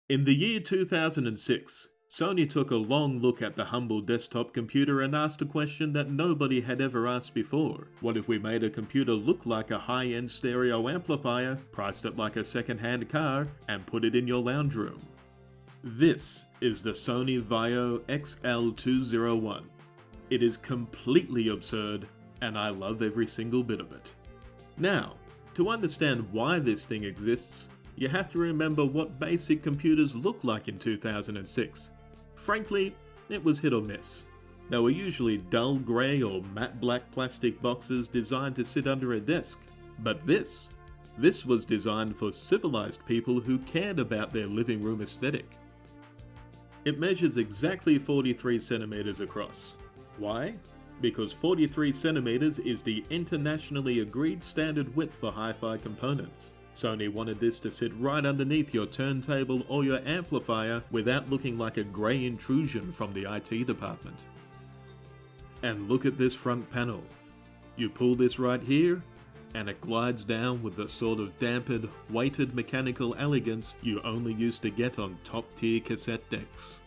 In the year 2006, Sony took a long look at the humble desktop computer and asked a question that nobody had ever asked before. What if we made a computer look like a high-end stereo amplifier, priced it like a second-hand car, and put it in your lounge room? This is the Sony Vaio XL201. It is completely absurd, and I love every single bit of it. Now, to understand why this thing exists, you have to remember what basic computers looked like in 2006. Frankly, it was hit or miss. They were usually dull grey or matte black plastic boxes designed to sit under a desk. But this was designed for civilized people who cared about their living room aesthetic. It measures exactly 43 centimeters across. Why? Because 43 centimeters is the internationally agreed standard width for hi-fi components. Sony wanted this to sit right underneath your turntable or your amplifier without looking like a grey intrusion from the IT department. And look at this front panel. You pull this right here, and it glides down with the sort of dampened, weighted mechanical elegance you only used to get on top-tier cassette decks.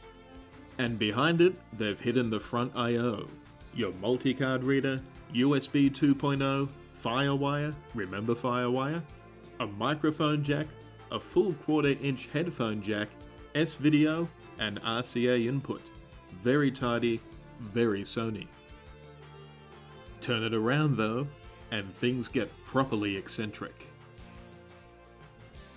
And behind it, they've hidden the front I/O, your multi-card reader, USB 2.0, Firewire, remember Firewire? A microphone jack, a full 1/4-inch headphone jack, S-video, and RCA input. Very tidy, very Sony. Turn it around though, and things get properly eccentric.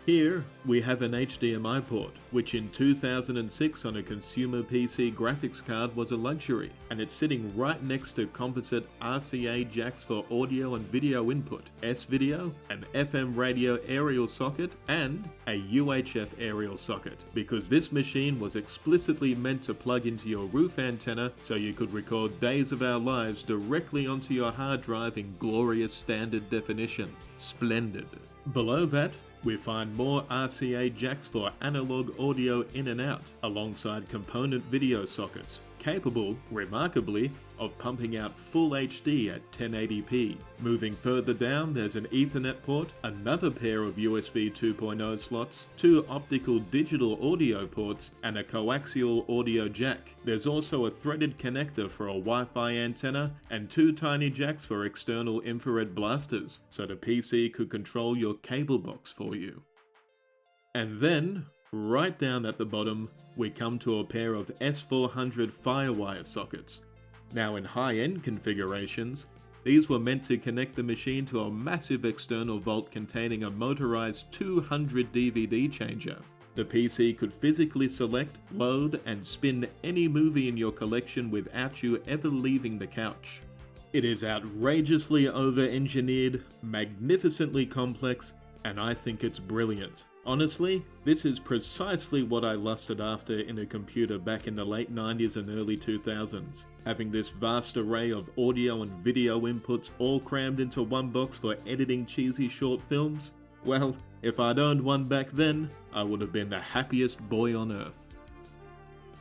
Here, we have an HDMI port, which in 2006 on a consumer PC graphics card was a luxury, and it's sitting right next to composite RCA jacks for audio and video input, S-video, an FM radio aerial socket, and a UHF aerial socket, because this machine was explicitly meant to plug into your roof antenna so you could record Days of Our Lives directly onto your hard drive in glorious standard definition. Splendid. Below that, we find more RCA jacks for analog audio in and out, alongside component video sockets, capable, remarkably, of pumping out full HD at 1080p. Moving further down, there's an Ethernet port, another pair of USB 2.0 slots, 2 optical digital audio ports, and a coaxial audio jack. There's also a threaded connector for a Wi-Fi antenna, and 2 tiny jacks for external infrared blasters, so the PC could control your cable box for you. And then, right down at the bottom, we come to a pair of S400 Firewire sockets. Now in high-end configurations, these were meant to connect the machine to a massive external vault containing a motorized 200 DVD changer. The PC could physically select, load, and spin any movie in your collection without you ever leaving the couch. It is outrageously over-engineered, magnificently complex, and I think it's brilliant. Honestly, this is precisely what I lusted after in a computer back in the late 90s and early 2000s. Having this vast array of audio and video inputs all crammed into one box for editing cheesy short films? Well, if I'd owned one back then, I would have been the happiest boy on earth.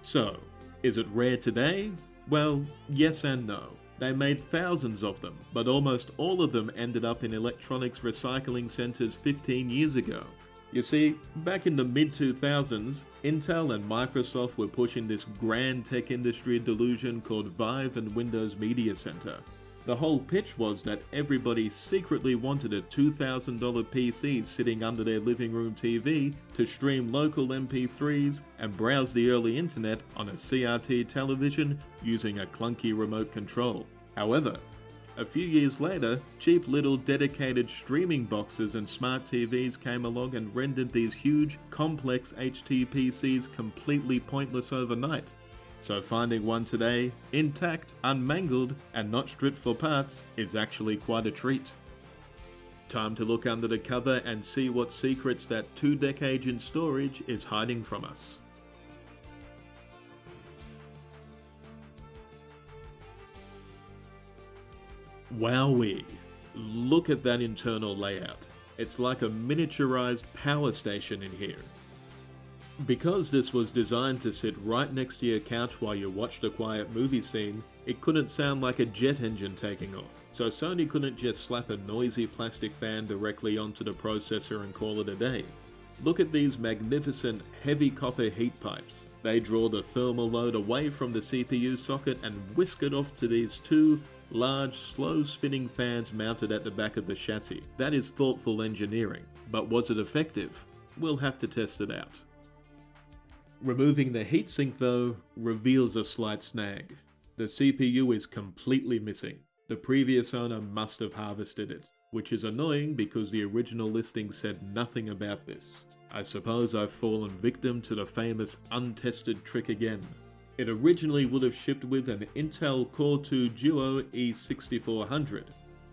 So, is it rare today? Well, yes and no. They made thousands of them, but almost all of them ended up in electronics recycling centers 15 years ago. You see, back in the mid-2000s, Intel and Microsoft were pushing this grand tech industry delusion called Vive and Windows Media Center. The whole pitch was that everybody secretly wanted a $2,000 PC sitting under their living room TV to stream local MP3s and browse the early internet on a CRT television using a clunky remote control. However, a few years later, cheap little dedicated streaming boxes and smart TVs came along and rendered these huge, complex HTPCs completely pointless overnight. So finding one today, intact, unmangled, and not stripped for parts, is actually quite a treat. Time to look under the cover and see what secrets that 2 decades in storage is hiding from us. Wowee! Look at that internal layout. It's like a miniaturized power station in here. Because this was designed to sit right next to your couch while you watched a quiet movie scene, it couldn't sound like a jet engine taking off. So Sony couldn't just slap a noisy plastic fan directly onto the processor and call it a day. Look at these magnificent heavy copper heat pipes. They draw the thermal load away from the CPU socket and whisk it off to these two large, slow-spinning fans mounted at the back of the chassis. That is thoughtful engineering, but was it effective? We'll have to test it out. Removing the heatsink though reveals a slight snag. The CPU is completely missing. The previous owner must have harvested it, which is annoying because the original listing said nothing about this. I suppose I've fallen victim to the famous untested trick again. It originally would have shipped with an Intel Core 2 Duo E6400.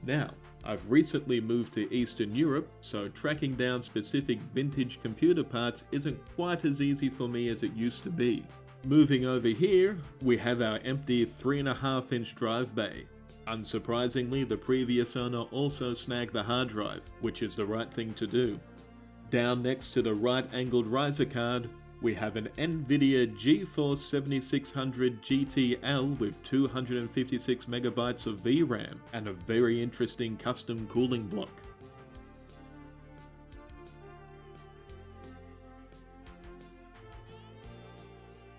Now, I've recently moved to Eastern Europe, so tracking down specific vintage computer parts isn't quite as easy for me as it used to be. Moving over here, we have our empty 3.5-inch drive bay. Unsurprisingly, the previous owner also snagged the hard drive, which is the right thing to do. Down next to the right-angled riser card, we have an NVIDIA GeForce 7600 GTL with 256 megabytes of VRAM and a very interesting custom cooling block.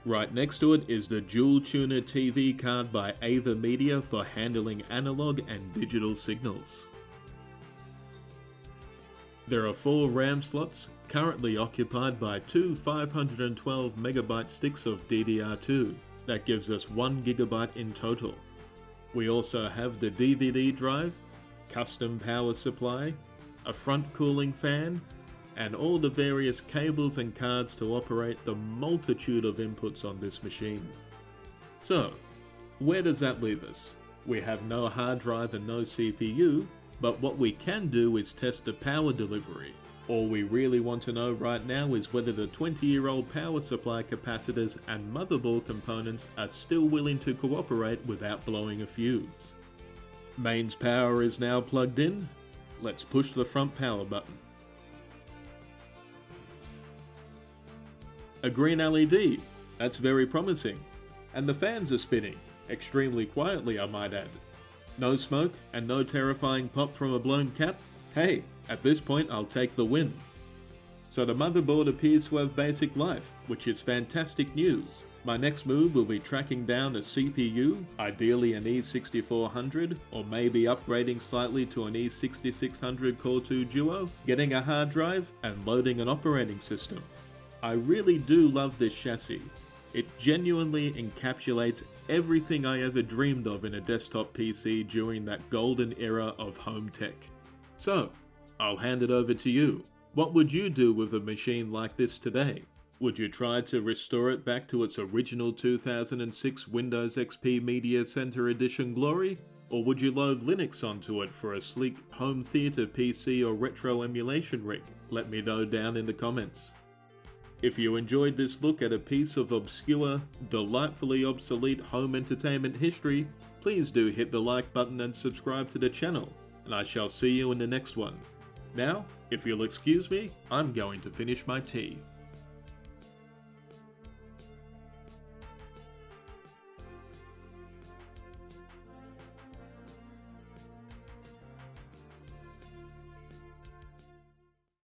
Right next to it is the Dual Tuner TV card by Ava Media for handling analog and digital signals. There are 4 RAM slots, currently occupied by two 512 megabyte sticks of DDR2. That gives us 1 gigabyte in total. We also have the DVD drive, custom power supply, a front cooling fan, and all the various cables and cards to operate the multitude of inputs on this machine. So, where does that leave us? We have no hard drive and no CPU, but what we can do is test the power delivery. All we really want to know right now is whether the 20-year-old power supply capacitors and motherboard components are still willing to cooperate without blowing a fuse. Mains power is now plugged in. Let's push the front power button. A green LED, that's very promising. And the fans are spinning, extremely quietly I might add. No smoke and no terrifying pop from a blown cap? Hey, at this point I'll take the win. So the motherboard appears to have basic life, which is fantastic news. My next move will be tracking down a CPU, ideally an E6400, or maybe upgrading slightly to an E6600 Core 2 Duo, getting a hard drive, and loading an operating system. I really do love this chassis. It genuinely encapsulates everything I ever dreamed of in a desktop PC during that golden era of home tech. So, I'll hand it over to you. What would you do with a machine like this today? Would you try to restore it back to its original 2006 Windows XP Media Center Edition glory? Or would you load Linux onto it for a sleek home theater PC or retro emulation rig? Let me know down in the comments. If you enjoyed this look at a piece of obscure, delightfully obsolete home entertainment history, please do hit the like button and subscribe to the channel, and I shall see you in the next one. Now, if you'll excuse me, I'm going to finish my tea.